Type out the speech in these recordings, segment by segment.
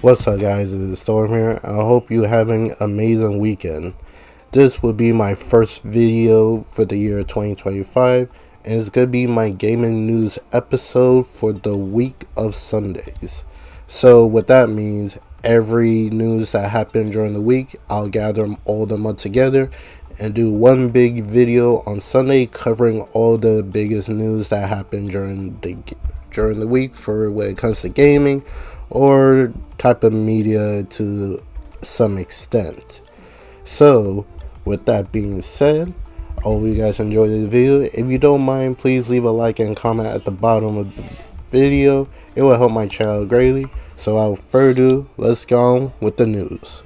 What's up, guys? It's Storm here. I hope you're having an amazing weekend. This will be my first video for the year 2025, and it's going to be my gaming news episode for the week of Sundays. So, what that means, every news that happened during the week, I'll gather all them up together and do one big video on Sunday covering all the biggest news that happened during the week for when it comes to gaming or type of media to some extent. So, with that being said, I hope you guys enjoyed this video. If you don't mind, please leave a like and comment at the bottom of the video. It will help my channel greatly. So, without further ado, let's go on with the news.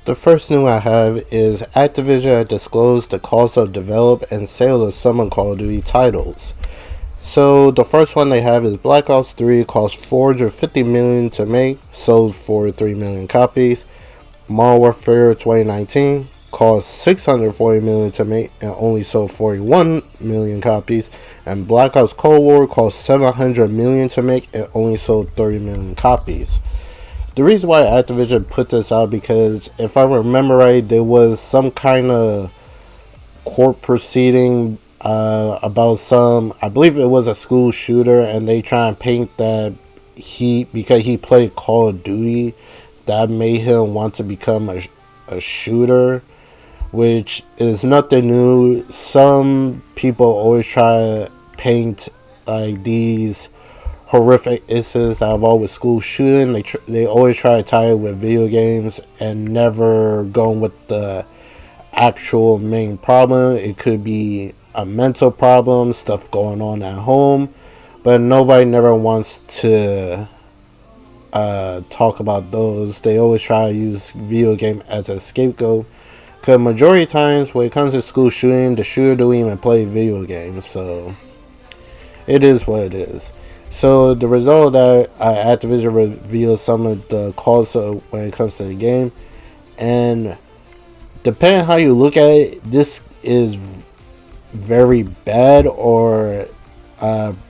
The first news I have is Activision has disclosed the cost of develop and sale of some Call of Duty titles. So the first one they have is Black Ops 3 cost $450 million to make, sold for 3 million copies. Modern Warfare 2019 cost $640 million to make and only sold 41 million copies. And Black Ops Cold War cost $700 million to make and only sold 30 million copies. The reason why Activision put this out because if I remember right, there was some kind of court proceeding about I believe it was a school shooter, and they try and paint that because he played Call of Duty, that made him want to become a shooter, which is nothing new. Some people always try to paint like these horrific incidents that involve with school shooting. They always try to tie it with video games and never go with the actual main problem. It could be a mental problem, stuff going on at home, but nobody never wants to talk about those. They always try to use video game as a scapegoat, because majority of times when it comes to school shooting, the shooter don't even play video games, so it is what it is. So the result that Activision revealed some of the costs when it comes to the game, and depending on how you look at it, this is very bad or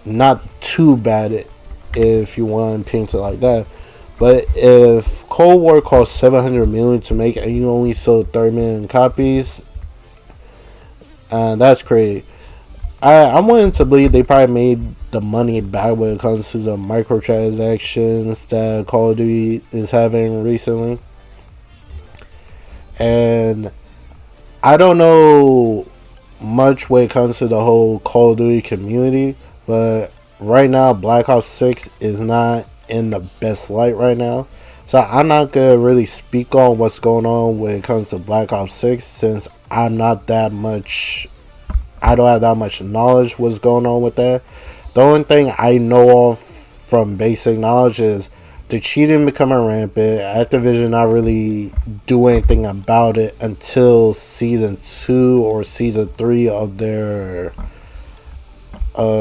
not too bad if you want to paint it like that. But if Cold War cost $700 million to make and you only sold 30 million copies, that's crazy. I'm willing to believe they probably made the money back when it comes to the microtransactions that Call of Duty is having recently. And I don't know much when it comes to the whole Call of Duty community, but right now Black Ops 6 is not in the best light right now. So I'm not going to really speak on what's going on when it comes to Black Ops 6, since I don't have that much knowledge what's going on with that. The only thing I know of from basic knowledge is the cheating becoming rampant. Activision not really do anything about it until season 2 or season 3 of their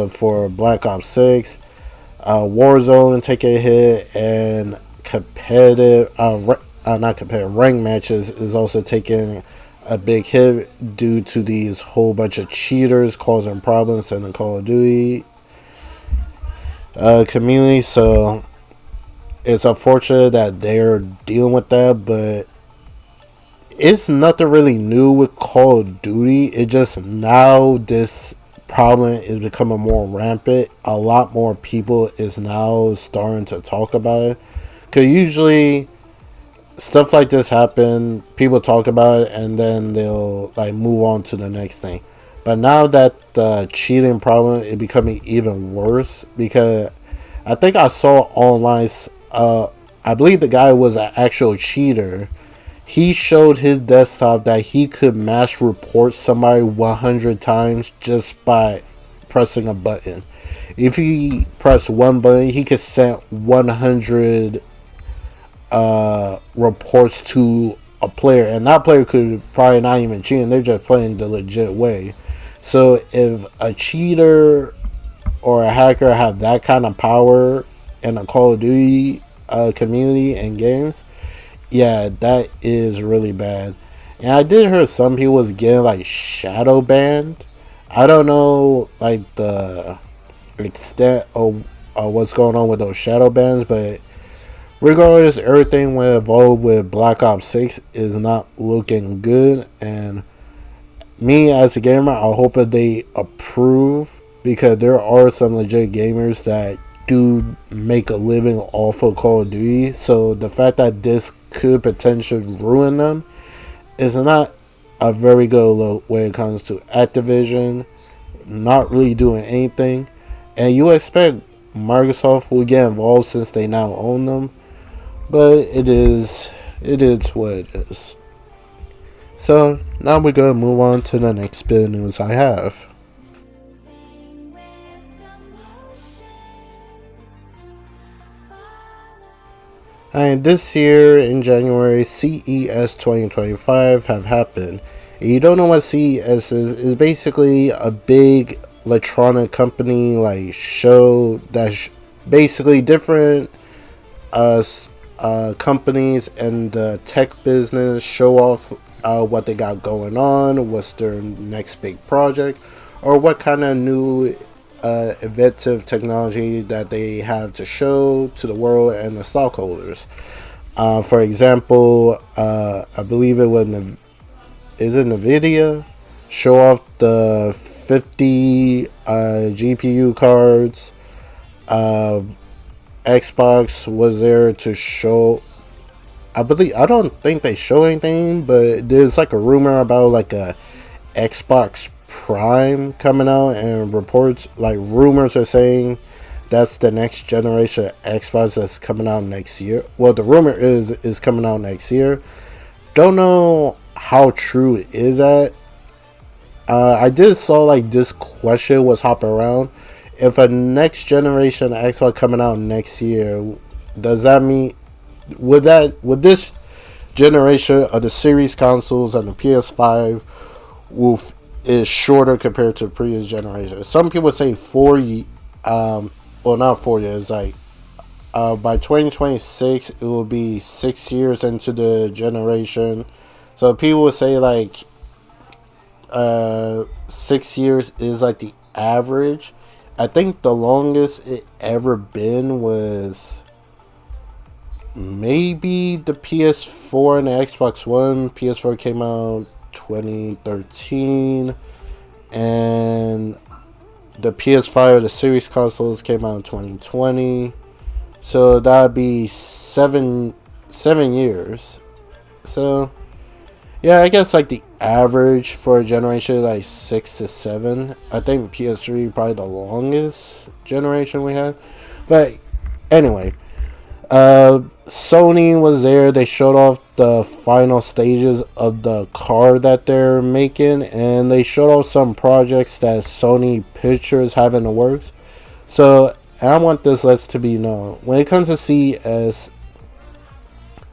for Black Ops 6. Warzone take a hit, and competitive not competitive ranked matches is also taking a big hit due to these whole bunch of cheaters causing problems in the Call of Duty community. So it's unfortunate that they're dealing with that, but it's nothing really new with Call of Duty. It just now this problem is becoming more rampant. A lot more people is now starting to talk about it, because usually stuff like this happen, people talk about it, and then they'll like move on to the next thing. But now that the cheating problem is becoming even worse, because I think I saw online, I believe the guy was an actual cheater. He showed his desktop that he could mass report somebody 100 times just by pressing a button. If he pressed one button, he could send 100 reports to a player, and that player could probably not even cheat, they're just playing the legit way. So if a cheater or a hacker have that kind of power in a Call of Duty community and games, yeah, that is really bad. And I did hear some people was getting like shadow banned. I don't know like the extent of what's going on with those shadow bands, but regardless, everything involved with Black Ops 6 is not looking good, and me as a gamer, I hope that they approve, because there are some legit gamers that do make a living off of Call of Duty. So the fact that this could potentially ruin them is not a very good look when it comes to Activision not really doing anything. And you expect Microsoft will get involved since they now own them, but it is what it is. So now we're gonna move on to the next bit of news I have. And this year in January, CES 2025 have happened. If you don't know what CES is basically a big electronic company like show that basically different uh, companies and the tech business show off what they got going on, what's their next big project, or what kind of new inventive technology that they have to show to the world and the stockholders. For example, I believe it was is it Nvidia show off the 50 GPU cards. Xbox was there to show. I don't think they show anything, but there's like a rumor about like a Xbox Prime coming out, and reports like rumors are saying that's the next generation of Xbox that's coming out next year. Well, the rumor is coming out next year. Don't know how true it is that. I did saw like this question was hopping around. If a next generation Xbox coming out next year, does that mean would this generation of the series consoles and the PS5 will is shorter compared to the previous generation? Some people say well, not 4 years, like by 2026 it will be 6 years into the generation. So people would say like 6 years is like the average. I think the longest it ever been was maybe the PS4 and the Xbox One. PS4 came out 2013, and the PS5, the series consoles, came out in 2020. So that'd be seven years. So yeah, I guess like the average for a generation is like 6 to 7. I think PS3 probably the longest generation we have. But anyway, Sony was there. They showed off the final stages of the car that they're making, and they showed off some projects that Sony Pictures have in the works. So I want this list to be known. When it comes to CES,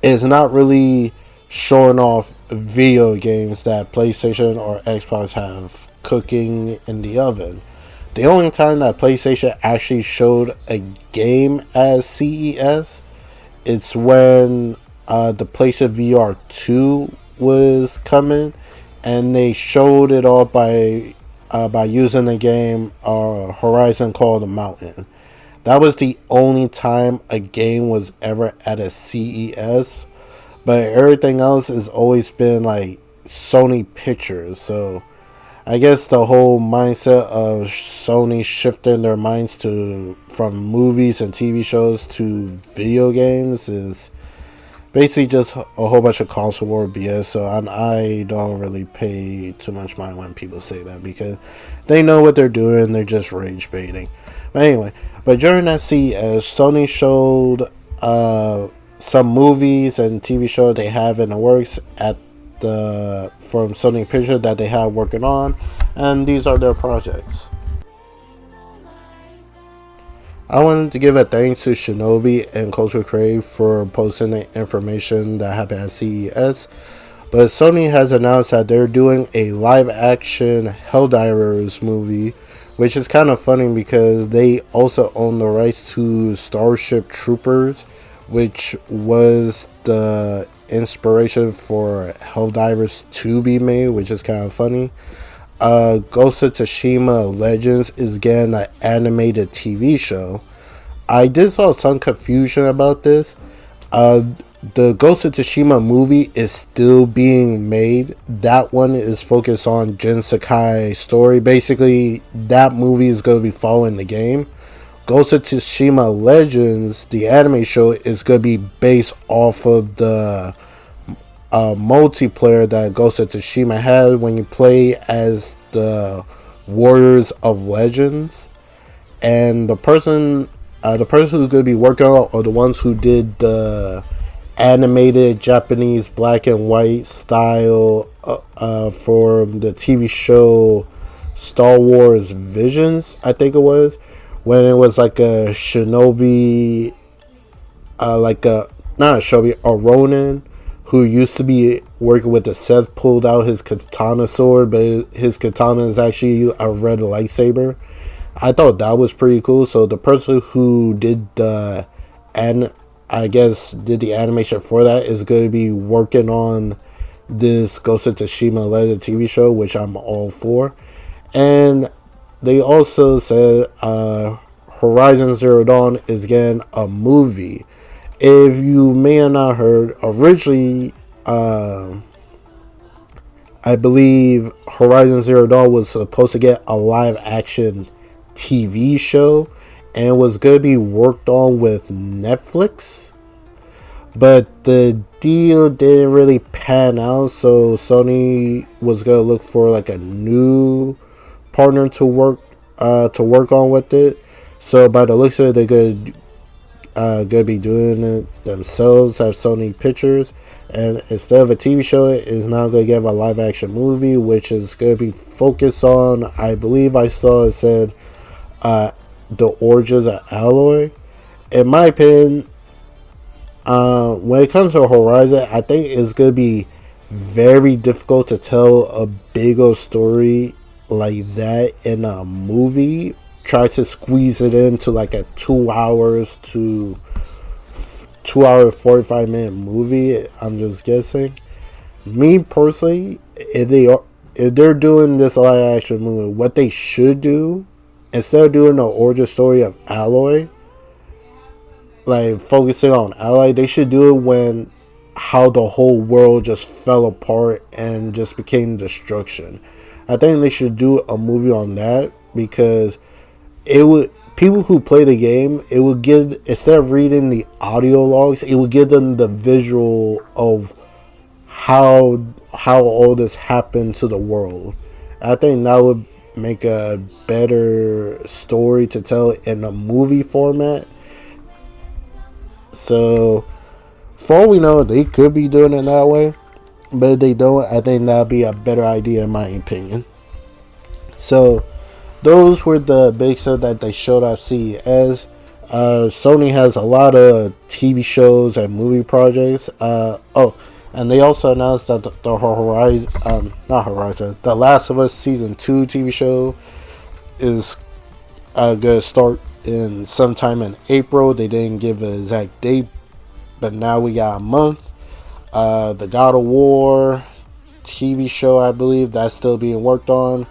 it's not really showing off video games that PlayStation or Xbox have cooking in the oven. The only time that PlayStation actually showed a game as CES, it's when the PlayStation VR 2 was coming, and they showed it all by using the game Horizon Call of the Mountain. That was the only time a game was ever at a CES. But everything else has always been like Sony Pictures. So I guess the whole mindset of Sony shifting their minds from movies and TV shows to video games is basically just a whole bunch of console war BS. So I don't really pay too much mind when people say that, because they know what they're doing. They're just rage baiting. But anyway, during that CES, Sony showed some movies and TV shows they have in the works from Sony Pictures that they have working on, and these are their projects. I wanted to give a thanks to Shinobi and Culture Crave for posting the information that happened at CES. But Sony has announced that they're doing a live action Helldivers movie, which is kind of funny because they also own the rights to Starship Troopers, which was the inspiration for Helldivers to be made, which is kind of funny. Ghost of Tsushima Legends is getting an animated TV show. I did saw some confusion about this. Uh, the Ghost of Tsushima movie is still being made. That one is focused on Jin Sakai's story. Basically, that movie is going to be following the game. Ghost of Tsushima Legends, the anime show, is going to be based off of the multiplayer that Ghost of Tsushima had when you play as the Warriors of Legends. And the person who's going to be working on are the ones who did the animated Japanese black and white style for the TV show Star Wars Visions, I think it was, when it was like a shinobi, like a not a shinobi, a Ronin who used to be working with the Seth pulled out his katana sword, but his katana is actually a red lightsaber. I thought that was pretty cool. So the person who did the I guess did the animation for that is going to be working on this Ghost of Tsushima Legend TV show, which I'm all for. And they also said Horizon Zero Dawn is getting a movie. If you may have not heard, originally, I believe Horizon Zero Dawn was supposed to get a live action TV show and was going to be worked on with Netflix. But the deal didn't really pan out, so Sony was going to look for like a new partner to work on with it. So by the looks of it, they're gonna be doing it themselves, have Sony Pictures, and instead of a TV show, it is now gonna give a live action movie, which is gonna be focused on, I believe I saw it said, the origins of Alloy. In my opinion, when it comes to Horizon, I think it's gonna be very difficult to tell a bigger story like that in a movie. Try to squeeze it into like a 2 hours to 2 hour 45-minute movie. I'm just guessing. Me personally, if they're doing this live action movie, what they should do, instead of doing the origin story of Alloy, like focusing on Alloy, they should do it when how the whole world just fell apart and just became destruction. I think they should do a movie on that, because it would, people who play the game, it would give, instead of reading the audio logs, it would give them the visual of how all this happened to the world. I think that would make a better story to tell in a movie format. So for all we know, they could be doing it that way, but if they don't, I think that'd be a better idea in my opinion. So those were the big stuff that they showed at CES. Sony has a lot of TV shows and movie projects. And they also announced that the The Last of Us Season 2 TV show is going to start in sometime in April. They didn't give an exact date, but now we got a month. The God of War TV show, I believe, that's still being worked on.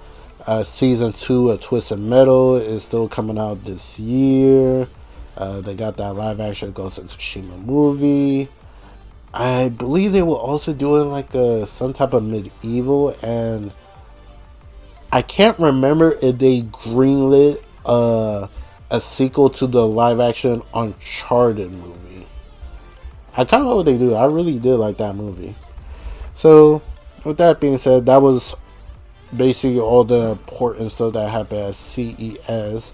Season 2 of Twisted Metal is still coming out this year. They got that live action Ghost of Tsushima movie. I believe they were also doing like some type of medieval, and I can't remember if they greenlit a sequel to the live action Uncharted movie. I kind of hope they do. I really did like that movie. So with that being said, that was basically all the important stuff that happened at CES.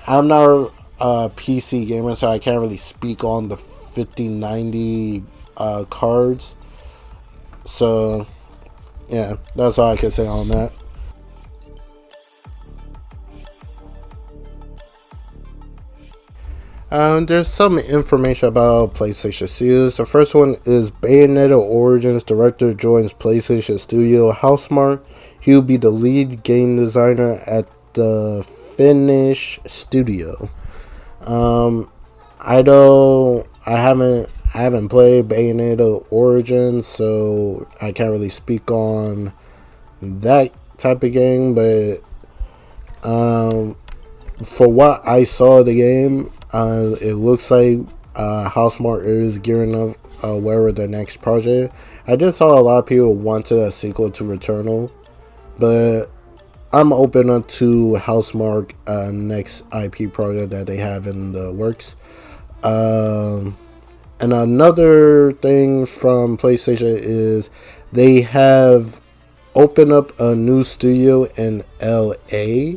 I'm not a PC gamer, so I can't really speak on the 5090 cards. So yeah, that's all I can say on that. There's some information about PlayStation Studios. The first one is Bayonetta Origins director joins PlayStation Studio Housemarque. He'll be the lead game designer at the Finnish studio. I haven't played Bayonetta Origins, so I can't really speak on that type of game, but for what I saw of the game, it looks like Housemarque is gearing up wherever the next project. I just saw a lot of people wanted a sequel to Returnal, but I'm open up to Housemarque next IP project that they have in the works. And another thing from PlayStation is they have opened up a new studio in LA.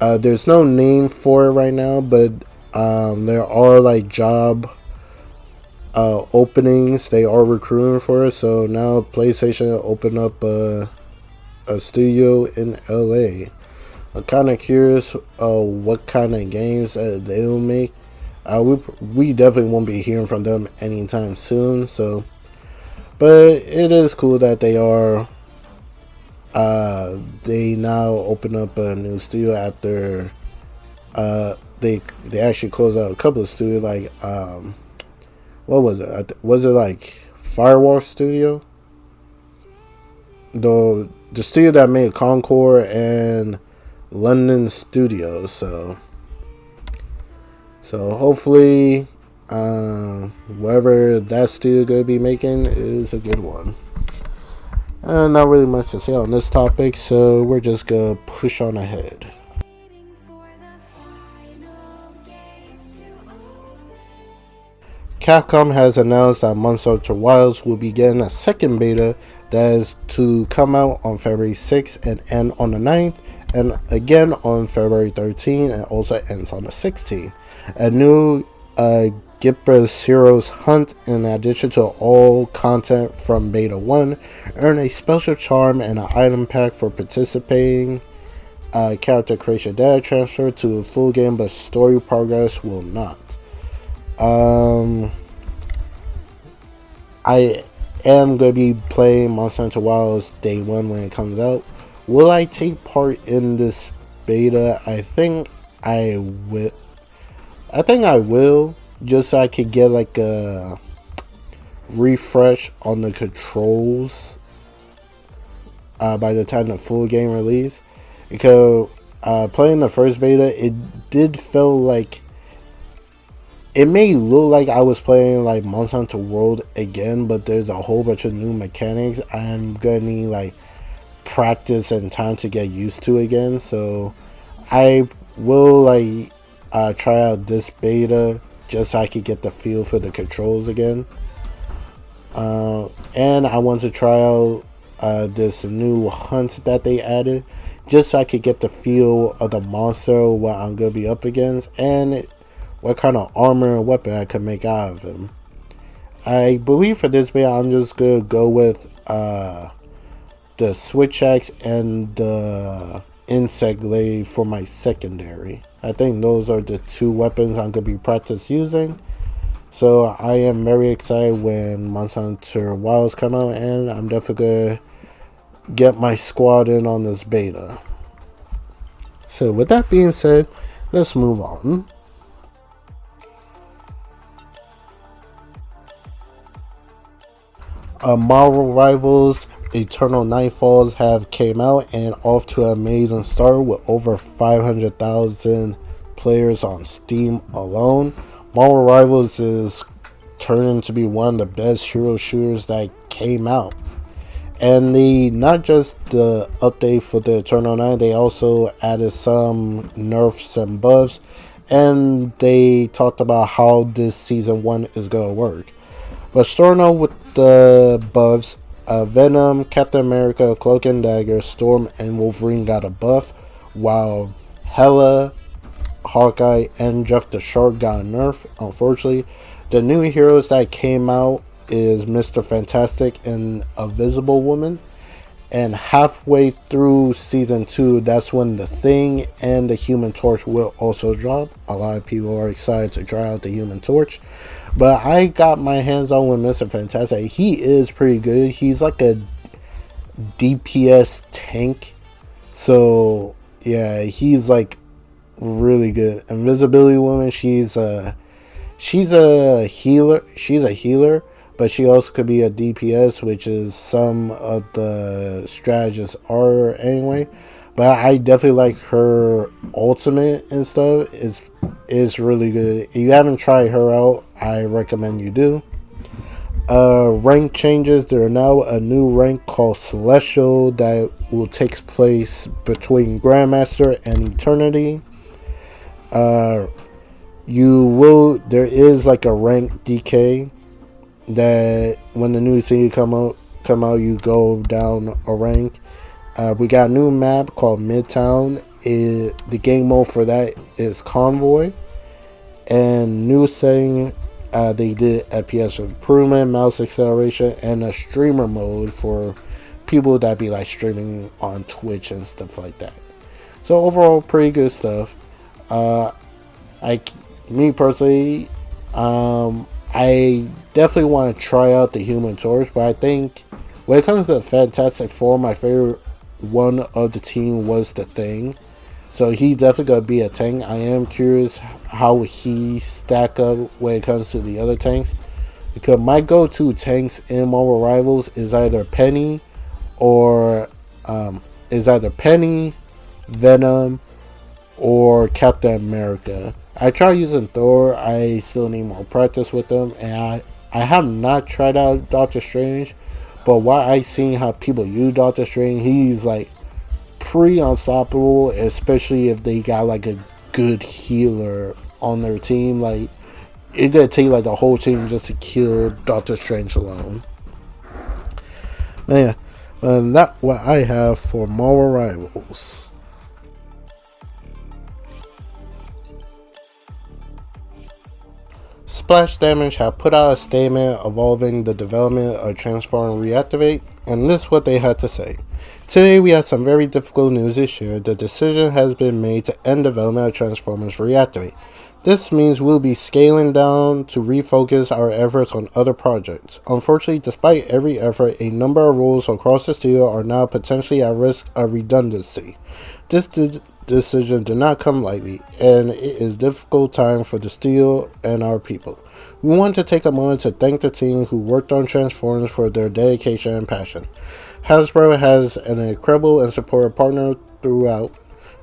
There's no name for it right now, but there are like job openings. They are recruiting for it. So now PlayStation opened up a studio in LA. I'm kind of curious what kind of games they'll make. We definitely won't be hearing from them anytime soon. So, but it is cool that they now open up a new studio after they actually closed out a couple of studios. Like what was it? Was it like Firewall Studio? The studio that made Concord and London Studios. So hopefully, whatever that studio going to be making is a good one. Not really much to say on this topic, so we're just going to push on ahead. Capcom has announced that Monster Hunter Wilds will begin a second beta that is to come out on February 6th and end on the 9th, and again on February 13th, and also ends on the 16th. A new Gypera's Heroes Hunt, in addition to all content from Beta 1, earn a special charm and an item pack for participating. Character creation data transfer to a full game, but story progress will not. I am going to be playing Monster Hunter Wilds day one when it comes out. Will I take part in this beta? I think I will, just so I could get like a refresh on the controls by the time the full game release. Because playing the first beta, it did feel like it may look like I was playing like Monster Hunter World again, but there's a whole bunch of new mechanics I'm gonna need like practice and time to get used to again. So I will like try out this beta just so I could get the feel for the controls again. And I want to try out this new hunt that they added, just so I could get the feel of the monster, what I'm gonna be up against, and what kind of armor and weapon I can make out of him. I believe for this beta I'm just gonna go with the switch axe and the insect glaive for my secondary. I think those are the two weapons I'm gonna be practice using. So I am very excited when Monster Hunter Wilds come out, and I'm definitely gonna get my squad in on this beta. So with that being said, let's move on. Marvel Rivals Eternal Nightfalls have came out and off to an amazing start with over 500,000 players on Steam alone. Marvel Rivals is turning to be one of the best hero shooters that came out. And not just the update for the Eternal Night, they also added some nerfs and buffs, and they talked about how this season 1 is going to work. But starting out with the buffs, Venom, Captain America, Cloak and Dagger, Storm, and Wolverine got a buff, while Hela, Hawkeye, and Jeff the Shark got a nerf, unfortunately. The new heroes that came out is Mr. Fantastic and Invisible Woman. And halfway through season 2, that's when the Thing and the Human Torch will also drop. A lot of people are excited to try out the Human Torch. But I got my hands on with Mr. Fantastic. He is pretty good. He's like a DPS tank. So yeah, he's like really good. Invisibility Woman, she's a healer. She's a healer, but she also could be a DPS, which is some of the strategists are anyway. But I definitely like her ultimate and stuff. Is really good. If you haven't tried her out, I recommend you do. Rank changes. There are now a new rank called Celestial that will take place between Grandmaster and Eternity. There is like a rank DK that when the new season come out, you go down a rank. We got a new map called Midtown. The game mode for that is Convoy. And new setting, they did FPS improvement, mouse acceleration, and a streamer mode for people that be like streaming on Twitch and stuff like that. So overall, pretty good stuff. Me personally, I definitely want to try out the Human Torch, but I think when it comes to the Fantastic Four, my favorite one of the team was the Thing. So he's definitely going to be a tank. I am curious how he stack up when it comes to the other tanks. Because my go-to tanks in Marvel Rivals is either Penny or Venom, or Captain America. I tried using Thor. I still need more practice with them. And I have not tried out Doctor Strange. But while I seen how people use Doctor Strange, he's like pretty unstoppable, especially if they got like a good healer on their team. Like it's gonna take like the whole team just to kill Doctor Strange alone. Man, and that's what I have for Marvel Rivals. Splash Damage have put out a statement involving the development of Transform Reactivate, and this is what they had to say. Today we have some very difficult news to share. The decision has been made to end development of Transformers Reactivate. This means we'll be scaling down to refocus our efforts on other projects. Unfortunately, despite every effort, a number of roles across the studio are now potentially at risk of redundancy. This decision did not come lightly, and it is a difficult time for the studio and our people. We want to take a moment to thank the team who worked on Transformers for their dedication and passion. Hasbro has an incredible and supportive partner throughout,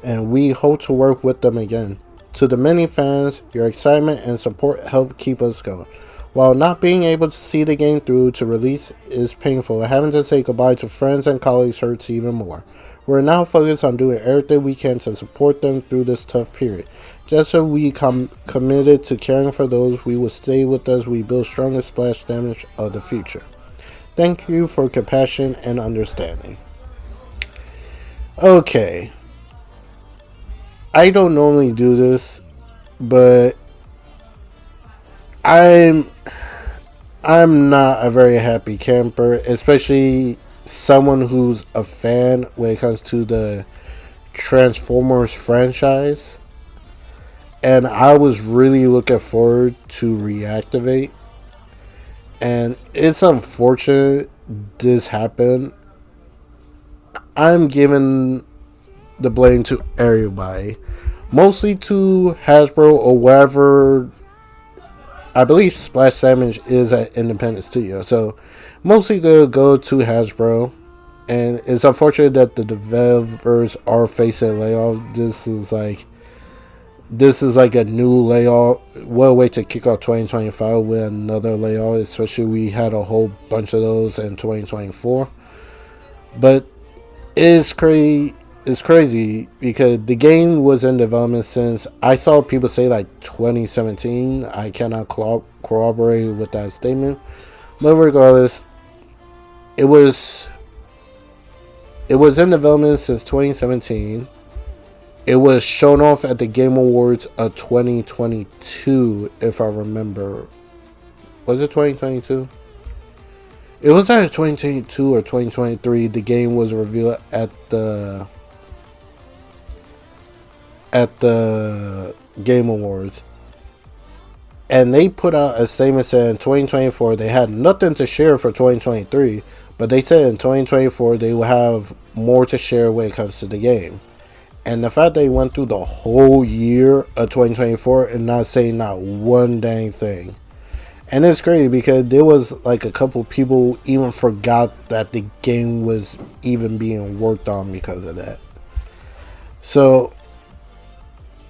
and we hope to work with them again. To the many fans, your excitement and support help keep us going. While not being able to see the game through to release is painful, having to say goodbye to friends and colleagues hurts even more. We're now focused on doing everything we can to support them through this tough period. Just as we committed to caring for those who will stay with us, we build stronger Splash Damage of the future. Thank you for compassion and understanding. Okay. I don't normally do this, but I'm not a very happy camper, especially someone who's a fan when it comes to the Transformers franchise. And I was really looking forward to Reactivate. And it's unfortunate this happened. I'm giving the blame to everybody. Mostly to Hasbro or whatever. I believe Splash Damage is an independent studio. So mostly gonna go to Hasbro. And it's unfortunate that the developers are facing layoff. This is like a new layoff. What a way to kick off 2025 with another layoff, especially we had a whole bunch of those in 2024. But it's crazy because the game was in development since, I saw people say like 2017. I cannot corroborate with that statement. But regardless, it was in development since 2017. It was shown off at the Game Awards of 2022, if I remember. Was it 2022? It was either 2022 or 2023. The game was revealed at the Game Awards. And they put out a statement saying in 2024 they had nothing to share for 2023. But they said in 2024 they will have more to share when it comes to the game. And the fact they went through the whole year of 2024 and not saying not one dang thing. And it's crazy because there was like a couple people even forgot that the game was even being worked on because of that. So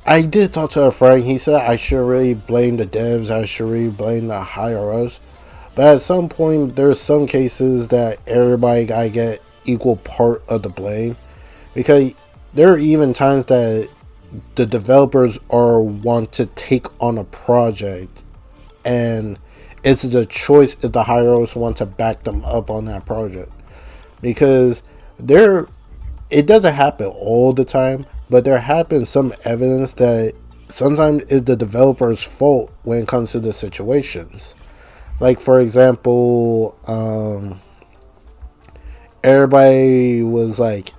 I did talk to a friend. He said I should really blame the devs. I should really blame the higher ups. But at some point, there's some cases that everybody gotta get equal part of the blame, because there are even times that the developers are want to take on a project, and it's the choice if the higher ups want to back them up on that project, because there it doesn't happen all the time, but there happens some evidence that sometimes it's the developer's fault when it comes to the situations. Like for example, everybody was like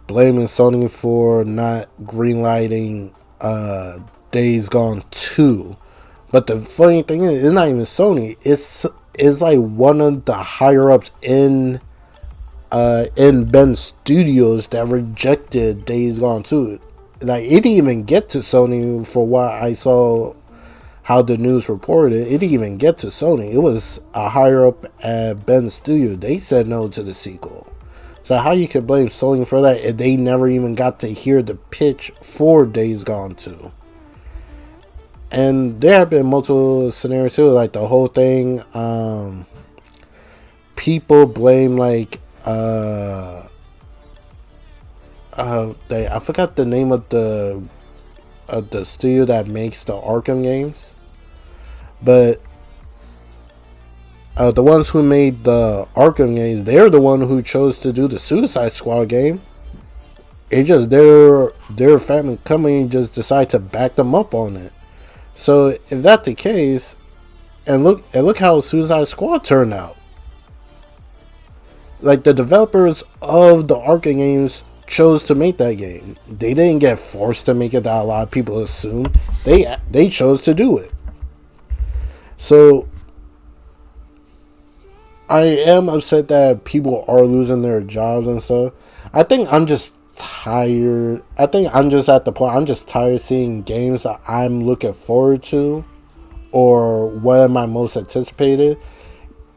blaming Sony for not greenlighting Days Gone 2. But the funny thing is, it's not even Sony. It's like one of the higher ups in Ben Studios that rejected Days Gone 2. Like it didn't even get to Sony for what I saw how the news reported it. It didn't even get to Sony. It was a higher up at Ben Studio. They said no to the sequel. So how you could blame Sony for that if they never even got to hear the pitch for Days Gone 2? And there have been multiple scenarios too, like the whole thing. People blame like I forgot the name of the studio that makes the Arkham games, but the ones who made the Arkham games, they're the one who chose to do the Suicide Squad game. It just their family company just decided to back them up on it. So if that's the case, and look how Suicide Squad turned out. Like the developers of the Arkham games chose to make that game. They didn't get forced to make it that a lot of people assume. They chose to do it. So I am upset that people are losing their jobs and stuff. I think I'm just tired. I think I'm just at the point. I'm just tired of seeing games that I'm looking forward to, or what am I most anticipated.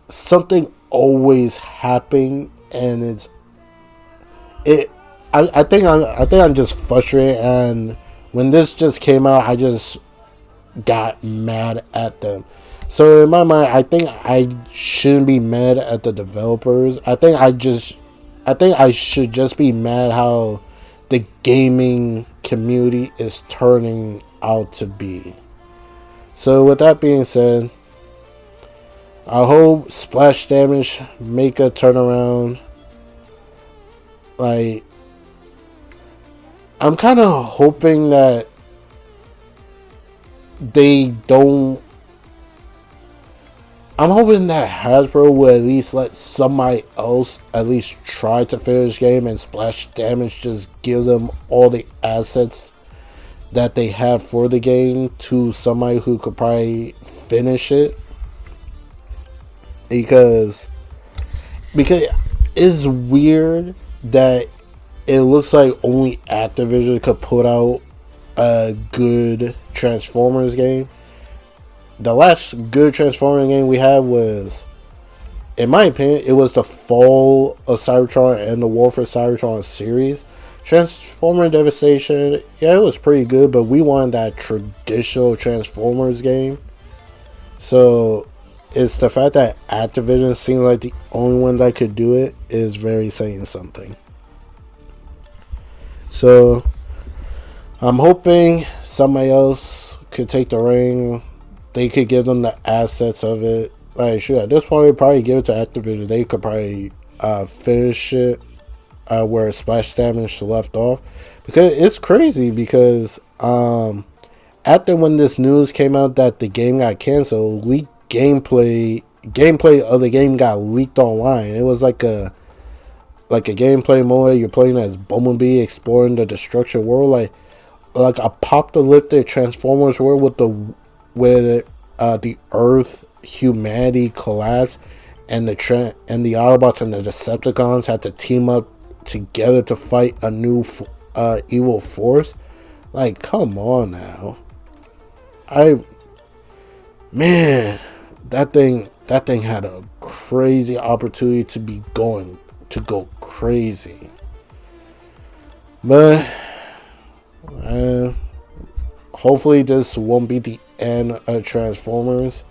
Something always happening, and I think I'm just frustrated. And when this just came out, I just got mad at them. So in my mind, I think I shouldn't be mad at the developers. I think I should just be mad how the gaming community is turning out to be. So with that being said, I hope Splash Damage make a turnaround. Like, I'm kind of hoping that they don't. I'm hoping that Hasbro will at least let somebody else at least try to finish the game, and Splash Damage just give them all the assets that they have for the game to somebody who could probably finish it. Because it's weird that it looks like only Activision could put out a good Transformers game. The last good Transformers game we had was, in my opinion, it was the Fall of Cybertron and the War for Cybertron series. Transformer Devastation, yeah, it was pretty good, but we wanted that traditional Transformers game. So it's the fact that Activision seemed like the only one that could do it is very saying something. So I'm hoping somebody else could take the ring. They could give them the assets of it. Like, sure, at this point, probably give it to Activision. They could probably finish it where Splash Damage left off. Because it's crazy, because after when this news came out that the game got canceled, leaked gameplay of the game got leaked online. It was like a gameplay mode. You're playing as Bumblebee exploring the destruction world, like a apocalyptic Transformers world where the Earth humanity collapsed, and the Autobots and the Decepticons had to team up together to fight a new evil force. Like, come on now. that thing had a crazy opportunity to go crazy. But uh, hopefully this won't be the end of Transformers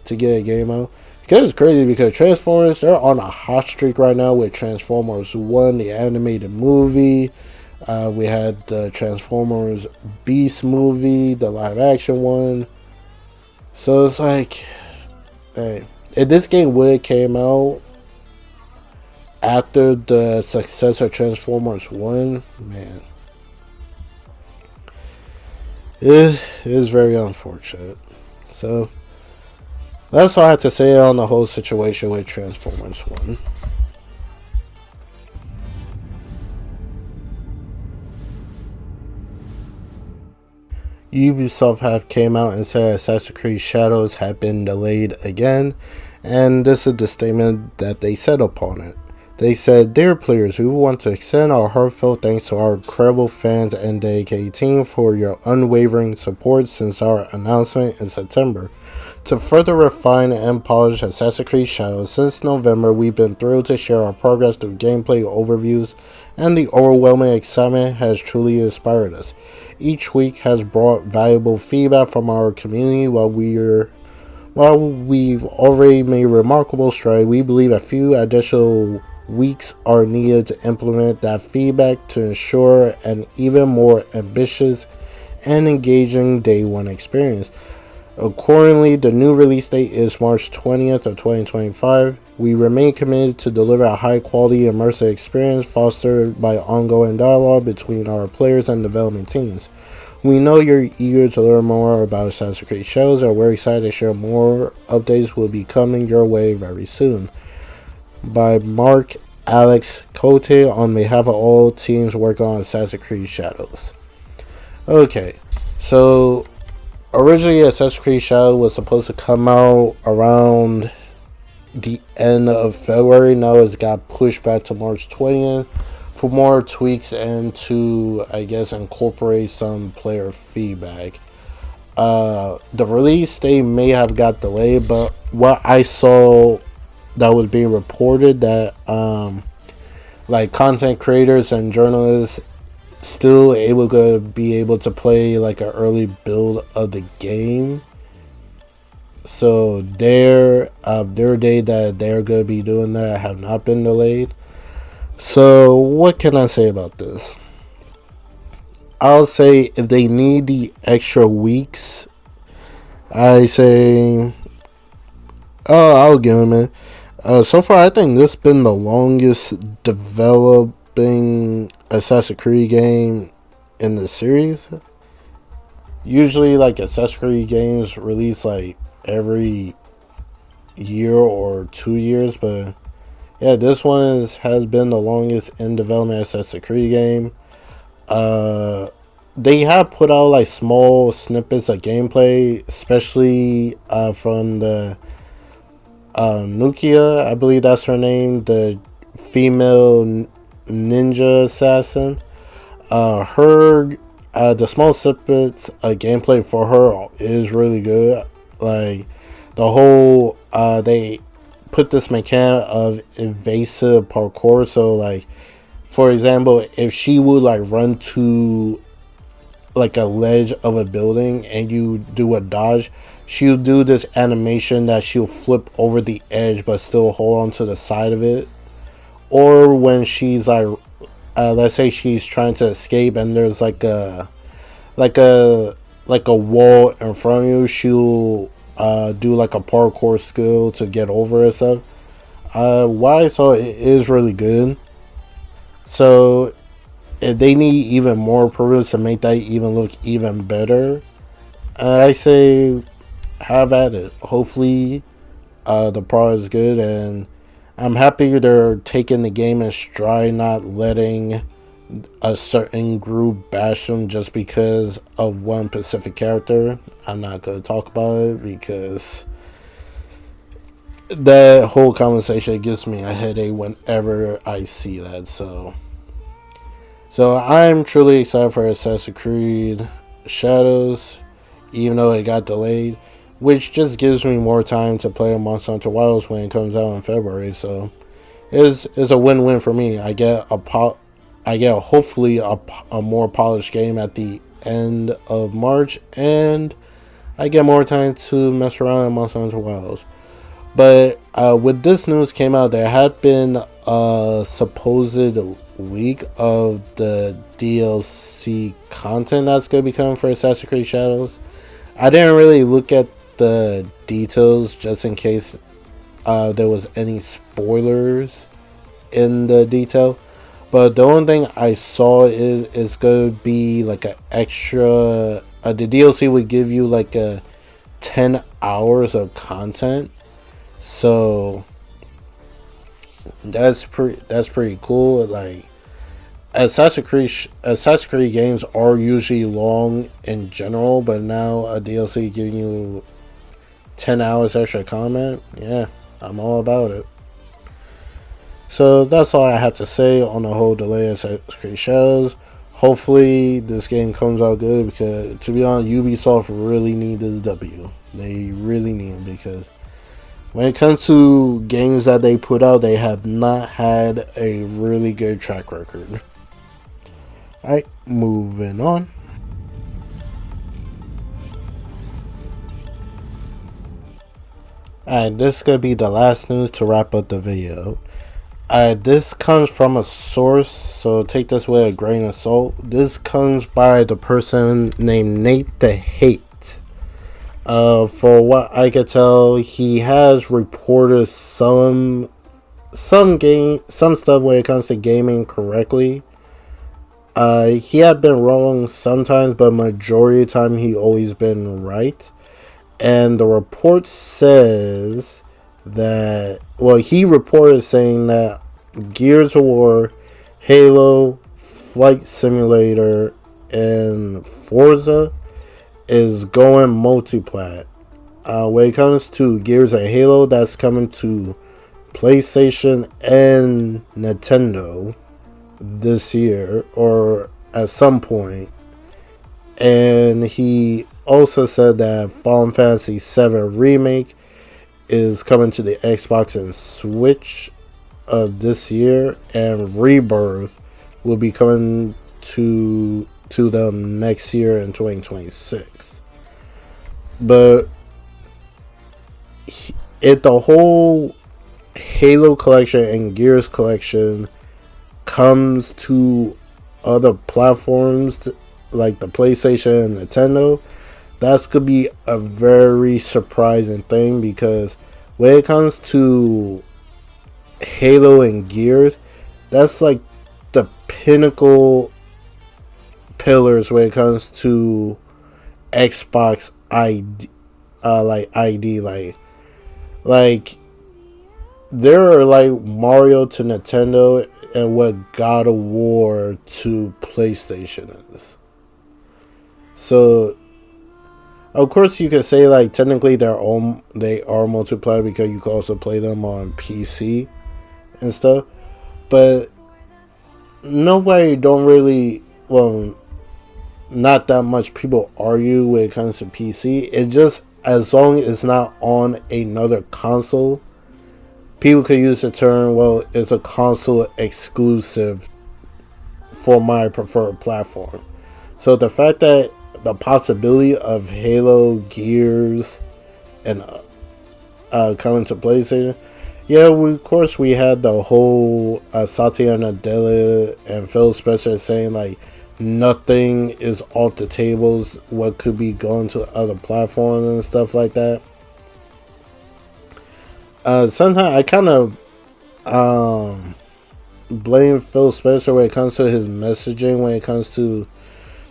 to get a game out. Because it's crazy because Transformers, they're on a hot streak right now with Transformers 1, the animated movie. We had the Transformers Beast movie, the live action one. So it's like, hey, if this game would have came out after the success of Transformers 1, man, it is very unfortunate. So that's all I have to say on the whole situation with Transformers 1. Ubisoft have came out and said Assassin's Creed Shadows had been delayed again, and this is the statement that they said upon it. They said, "Dear players, we want to extend our heartfelt thanks to our incredible fans and dedicated team for your unwavering support since our announcement in September. To further refine and polish Assassin's Creed Shadows since November, we've been thrilled to share our progress through gameplay overviews, and the overwhelming excitement has truly inspired us. Each week has brought valuable feedback from our community. While we've already made remarkable strides, we believe a few additional weeks are needed to implement that feedback to ensure an even more ambitious and engaging day one experience. Accordingly, the new release date is March 20th of 2025. We remain committed to deliver a high-quality, immersive experience fostered by ongoing dialogue between our players and development teams. We know you're eager to learn more about Assassin's Creed Shadows, and we're excited to share more updates will be coming your way very soon." By Mark Alex Cote on behalf of all teams working on Assassin's Creed Shadows. Okay, so originally Assassin's Creed Shadows was supposed to come out around the end of February. Now it's got pushed back to March 20th for more tweaks and to, I guess, incorporate some player feedback. The release date may have got delayed, but what I saw that was being reported that like content creators and journalists still able to be able to play like an early build of the game. So their day that they're gonna be doing that have not been delayed. So what can I say about this? I'll say if they need the extra weeks, I say, oh, I'll give them it. So far, I think this has been the longest developing Assassin's Creed game in the series. Usually, like Assassin's Creed games release like every year or 2 years, but yeah, this one has been the longest in development Assassin's Creed game. They have put out like small snippets of gameplay, especially from the Nukia, I believe that's her name, the female ninja assassin. The small snippets of gameplay for her is really good. Like the whole, they put this mechanic of evasive parkour. So like, for example, if she would like run to like a ledge of a building and you do a dodge, she'll do this animation that she'll flip over the edge but still hold on to the side of it. Or when she's like, let's say she's trying to escape and there's like a wall in front of you, she'll do like a parkour skill to get over herself. Why? So it is really good. So if they need even more improvements to make that even look even better, I say have at it. Hopefully the product is good, and I'm happy they're taking the game in stride, not letting a certain group bash them just because of one specific character. I'm not going to talk about it because that whole conversation gives me a headache whenever I see that. So I'm truly excited for Assassin's Creed Shadows, even though it got delayed. which just gives me more time to play Monster Hunter Wilds when it comes out in February. So it's a win-win for me. I get hopefully a more polished game at the end of March, and I get more time to mess around in Monster Hunter Wilds. But with this news came out, there had been a supposed leak of the DLC content that's going to be coming for Assassin's Creed Shadows. I didn't really look at the details just in case there was any spoilers in the detail. But the only thing I saw is it's going to be like an extra... the DLC would give you like a 10 hours of content. So that's pretty cool. Like Assassin's Creed games are usually long in general, but now a DLC giving you 10 hours extra content, yeah, I'm all about it. So that's all I have to say on the whole delay of Assassin's Creed Shadows. Hopefully this game comes out good, because to be honest, Ubisoft really need this W. They really need it, because when it comes to games that they put out, they have not had a really good track record. Alright, moving on. Alright, this is going to be the last news to wrap up the video. This comes from a source, so take this with a grain of salt. This comes by the person named Nate the Hate. For what I could tell, he has reported some stuff when it comes to gaming correctly. He had been wrong sometimes, but majority of the time he always been right. And the report says that, well, he reported saying that Gears of War, Halo, Flight Simulator, and Forza is going multiplat. When it comes to Gears and Halo, that's coming to PlayStation and Nintendo this year, or at some point. And he also said that Final Fantasy VII Remake is coming to the Xbox and Switch this year, and Rebirth will be coming to them next year in 2026. But the whole Halo collection and Gears collection comes to other platforms like the PlayStation and Nintendo, that's gonna be a very surprising thing, because when it comes to Halo and Gears, that's like the pinnacle pillars when it comes to Xbox ID, like there are like Mario to Nintendo and what God of War to PlayStation is. So of course you can say like technically they are multiplayer, because you can also play them on PC and stuff, but nobody don't really, well, not that much people argue when it comes to PC. It just, as long as it's not on another console, people could use the term, well, it's a console exclusive for my preferred platform. So the fact that the possibility of Halo, Gears, and coming to PlayStation, yeah, of course we had the whole Satya Nadella and Phil Spencer saying like nothing is off the tables, what could be going to other platforms and stuff like that. Sometimes I kind of blame Phil Spencer when it comes to his messaging, when it comes to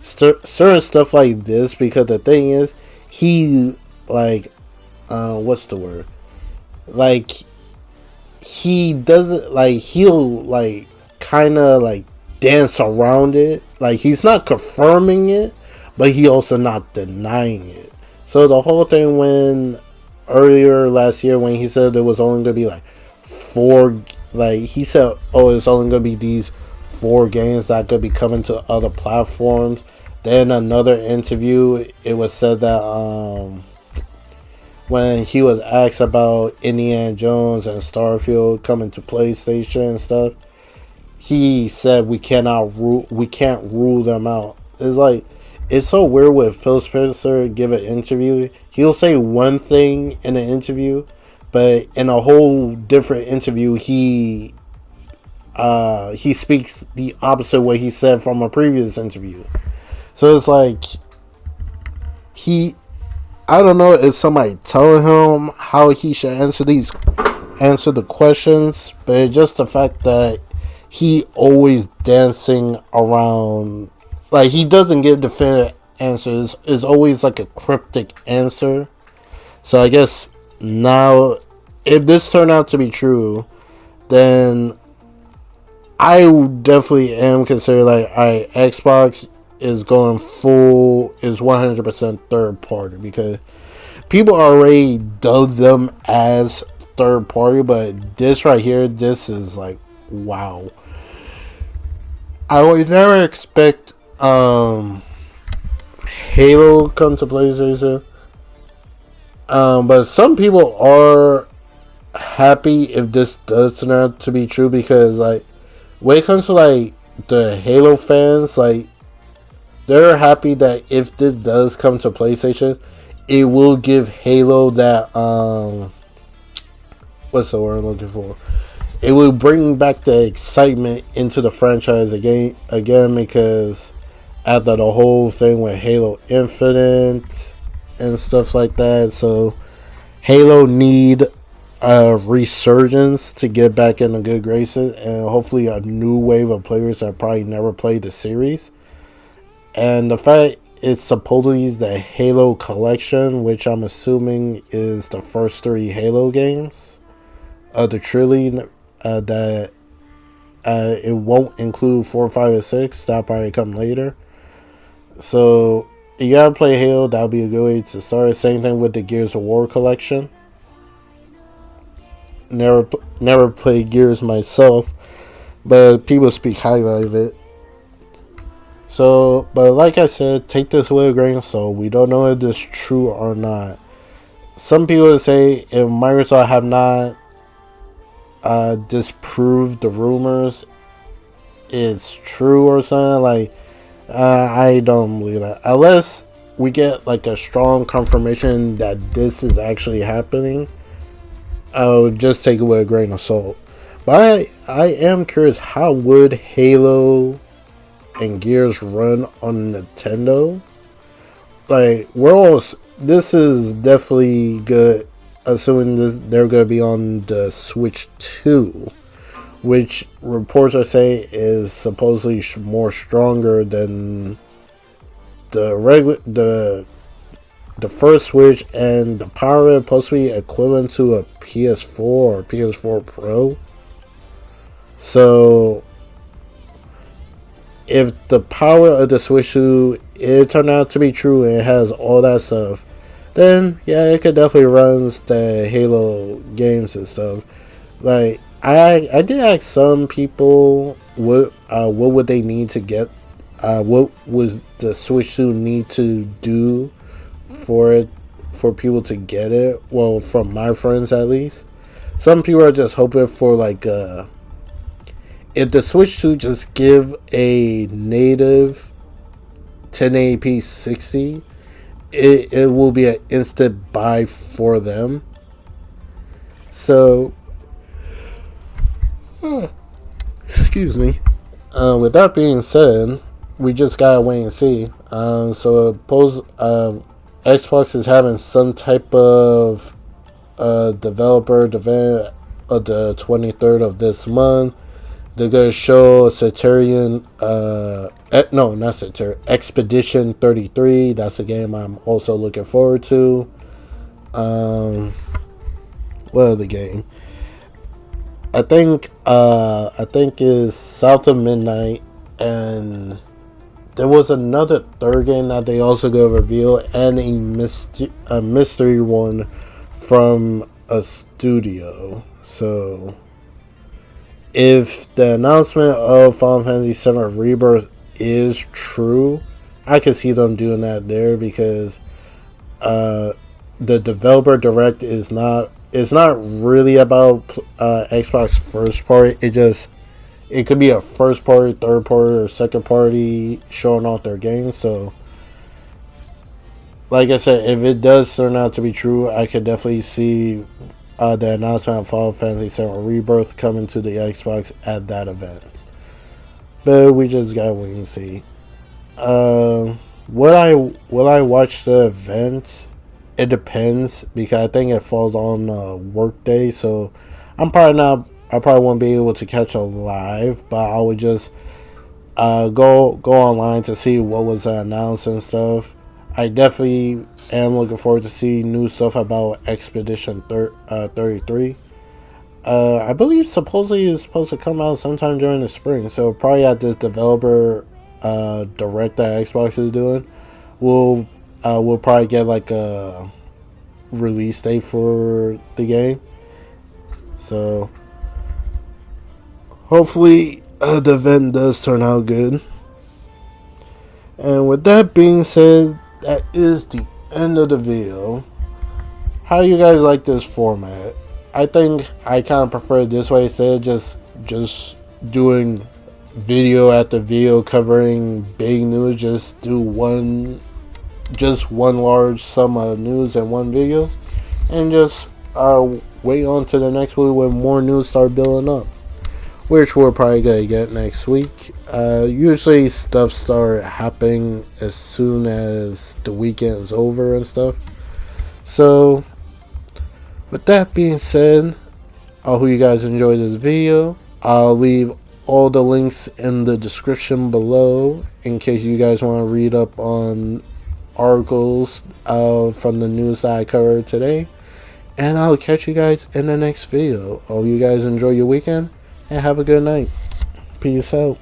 certain stuff like this, because the thing is, he like what's the word, like he doesn't, like he'll like kind of like dance around it, like he's not confirming it, but he also not denying it. So the whole thing when earlier last year when he said there was only gonna be like 4, like he said, oh, it's only gonna be these 4 games that could be coming to other platforms. Then another interview, it was said that when he was asked about Indiana Jones and Starfield coming to PlayStation and stuff, he said we can't rule them out. It's like, it's so weird with Phil Spencer give an interview. He'll say one thing in an interview, but in a whole different interview he speaks the opposite way he said from a previous interview. So it's like I don't know if somebody telling him how he should answer the questions, but it's just the fact that he always dancing around, like he doesn't give definitive answers. It's always like a cryptic answer. So I guess now, if this turned out to be true, then I definitely am considering like, alright, Xbox is going full, is 100% third party, because people already dub them as third party, but this right here, this is like, wow. I would never expect Halo come to PlayStation, but some people are happy if this does turn out to be true, because like when it comes to like the Halo fans, like they're happy that if this does come to PlayStation, it will give Halo that what's the word I'm looking for? It will bring back the excitement into the franchise again, because after the whole thing with Halo Infinite and stuff like that, so Halo need a resurgence to get back in the good graces, and hopefully a new wave of players that probably never played the series. And the fact it's supposedly the Halo collection, which I'm assuming is the first 3 Halo games of the trilogy, that it won't include 4, 5, and 6. That'll probably come later. So you gotta play Halo. That'll be a good way to start. Same thing with the Gears of War collection. Never played Gears myself, but people speak highly of it. So, but like I said, take this with a grain of salt. We don't know if this is true or not. Some people say if Microsoft have not disproved the rumors, it's true or something. Like, I don't believe that. Unless we get like a strong confirmation that this is actually happening, I'll just take it with a grain of salt. But I am curious, how would Halo and Gears run on Nintendo? Like, this is definitely good, assuming they're going to be on the Switch 2, which reports are saying is supposedly more stronger than the first Switch, and the power is supposed to be equivalent to a PS4 or PS4 Pro. So if the power of the Switch 2 it turned out to be true and it has all that stuff, then yeah, it could definitely run the Halo games and stuff. Like, I did ask some people what would they need to get, what would the Switch 2 need to do for people to get it. Well, from my friends at least, some people are just hoping for like if the Switch 2 just give a native 1080p 60, it will be an instant buy for them. So excuse me. With that being said, we just gotta wait and see. So Xbox is having some type of developer event of the 23rd of this month. They're gonna show Satirian, not Satirian, Expedition 33. That's a game I'm also looking forward to. What other game? I think is South of Midnight, and there was another third game that they also go reveal, and a mystery one from a studio. So if the announcement of Final Fantasy VII Rebirth is true, I could see them doing that there, because the developer direct is not, it's not really about Xbox first party. It could be a first party, third party, or second party showing off their games. So, like I said, if it does turn out to be true, I could definitely see the announcement of Final Fantasy VII Rebirth coming to the Xbox at that event. But we just gotta wait and see. Will I watch the event? It depends because I think it falls on work day, so I'm probably not. I probably won't be able to catch it live, but I would just go online to see what was announced and stuff. I definitely am looking forward to see new stuff about Expedition 33. I believe supposedly it's supposed to come out sometime during the spring, so probably at this developer direct that Xbox is doing, we'll probably get like a release date for the game. So hopefully the event does turn out good. And with that being said, that is the end of the video. How you guys like this format? I think I kind of prefer it this way instead of just doing video after video covering big news. Just do one large sum of news in one video, and just wait on to the next week when more news start building up, which we're probably gonna get next week. Usually stuff start happening as soon as the weekend is over and stuff. So with that being said, I hope you guys enjoyed this video. I'll leave all the links in the description below in case you guys want to read up on articles from the news that I covered today. And I'll catch you guys in the next video. Hope you guys enjoy your weekend and have a good night. Peace out.